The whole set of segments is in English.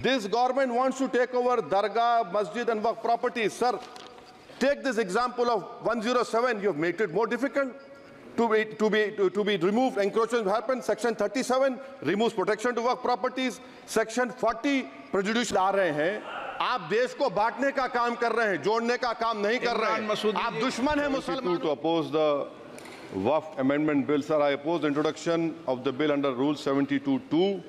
This government wants to take over Dargah, Masjid and Waqf properties. Sir, take this example of 107. You have made it more difficult to be removed. Encroachment happen. Section 37 removes protection to Waqf properties. Section 40 prejudicial आ रहे हैं. आप देश को बांटने का काम कर रहे हैं, जोड़ने का काम नहीं कर रहे हैं. आप दुश्मन हैं मुसलमान. To oppose the Waqf Amendment Bill, sir, I oppose the introduction of the bill under Rule 72(2)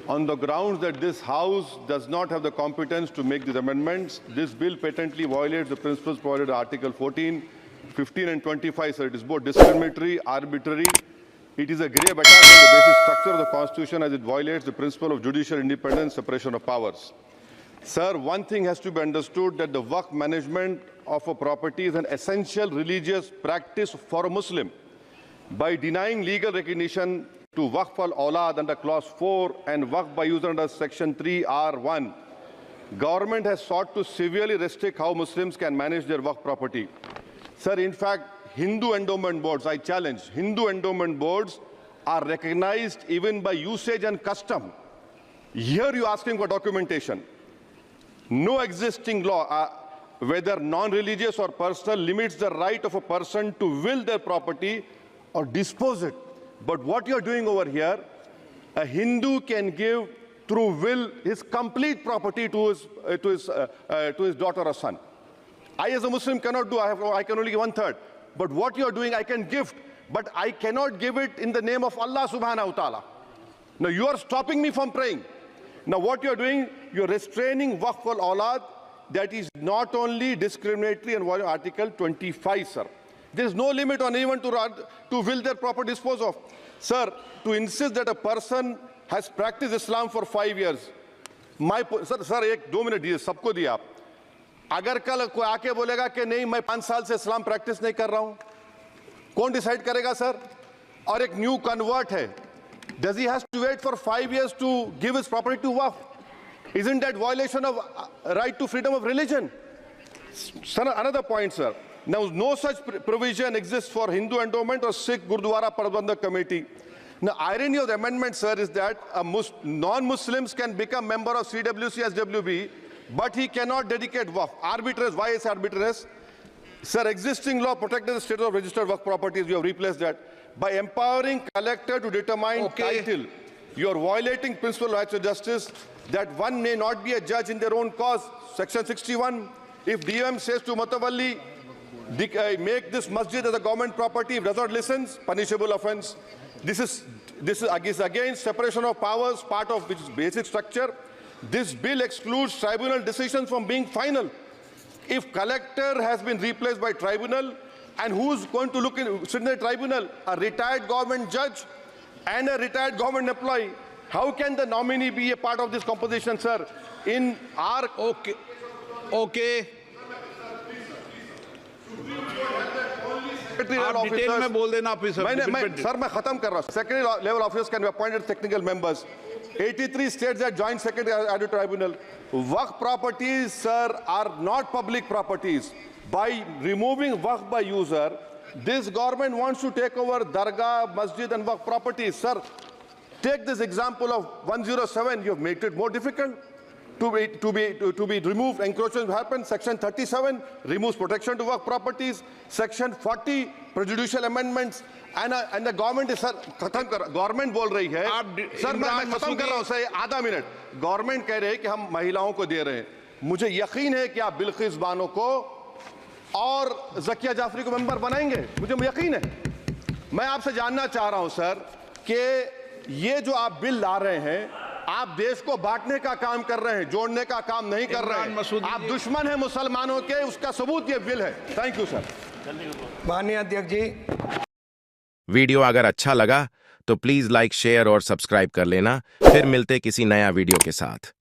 on the grounds that this House does not have the competence to make these amendments. This bill patently violates the principles provided in Article 14, 15 and 25, sir. It is both discriminatory, arbitrary. It is a grave attack on the basic structure of the Constitution as it violates the principle of judicial independence, separation of powers. Sir, one thing has to be understood, that the Waqf management of a property is an essential religious practice for a Muslim. By denying legal recognition to Waqf al-Awlad under Clause 4 and Waqf by user under Section 3(r)(1), government has sought to severely restrict how Muslims can manage their Waqf property. Sir, in fact, Hindu endowment boards, I challenge, Hindu endowment boards are recognized even by usage and custom. Here you are asking for documentation. No existing law, whether non-religious or personal, limits the right of a person to will their property or dispose it. But what you're doing over here, a Hindu can give through will his complete property to his daughter or son. I as a Muslim cannot do, I can only give 1/3. But what you're doing, I can gift, but I cannot give it in the name of Allah subhanahu wa ta'ala. Now you are stopping me from praying. Now what you're doing, you're restraining Waqf al-Awlad. That is not only discriminatory and violating Article 25, sir. There is no limit on anyone to will their property dispose of. Sir, to insist that a person has practiced Islam for 5 years, sir, एक 2 minute दिए, सबको दिया आप. अगर कल कोई आके बोलेगा कि नहीं मैं 5 साल से इस्लाम प्रैक्टिस नहीं कर रहा हूं, कौन डिसाइड करेगा सर? और एक न्यू कन्वर्ट है, does he has to wait for 5 years to give his property to Waqf? Isn't that violation of right to freedom of religion? Sir, another point, sir. Now, no such provision exists for Hindu endowment or Sikh Gurdwara Prabandhak Committee. Now, irony of the amendment, sir, is that non-Muslims can become member of CWC, SWB, but he cannot dedicate Waqf. Arbitrary. Why is arbitrary? Sir, existing law protected the status of registered Waqf properties. You have replaced that. By empowering collector to determine title, you are violating principle of rights of justice, that one may not be a judge in their own cause. Section 61. If DOM says to Mutawalli, make this masjid as a government property, if does not listen, punishable offense. This is against separation of powers, part of which is basic structure. This bill excludes tribunal decisions from being final. If collector has been replaced by tribunal, and who's going to sit in the tribunal? A retired government judge and a retired government employee. How can the nominee be a part of this composition, sir? In our... Okay. आप detail में बोल देना officer. Sir मैं खत्म कर रहा हूं. Secretary level officers can be appointed technical members. 83 states that joint secretary added tribunal. Waqf properties, sir, are not public properties. By removing Waqf by user, this government wants to take over Dargah, Masjid and Waqf properties. Sir, take this example of 107. You have made it more difficult to be removed. Encroachment happen. Section 37 removes protection to Waqf properties. Section 40 prejudicial amendments. And the government is, sir, government बोल रही है. Sir मैं खत्म कर रहा हूं sir, आधा minute. Government कह रहे हैं कि हम महिलाओं को दे रहे हैं. मुझे यकीन है कि आप बिल्किस बानो को और ज़किया जाफरी को मेंबर बनाएंगे. मुझे यकीन है. मैं आपसे जानना चाह रहा हूं सर कि ये जो आप बिल ला रहे हैं, आप देश को बांटने का काम कर रहे हैं, जोड़ने का काम नहीं कर रहे हैं. आप दुश्मन हैं मुसलमानों के, उसका सबूत ये बिल है. Thank you sir. माननीय अध्यक्ष जी, वीडियो अगर अच्छा लगा तो प्लीज लाइक, शेयर और सब्सक्राइब कर लेना. फिर मिलते किसी नया वीडियो के साथ.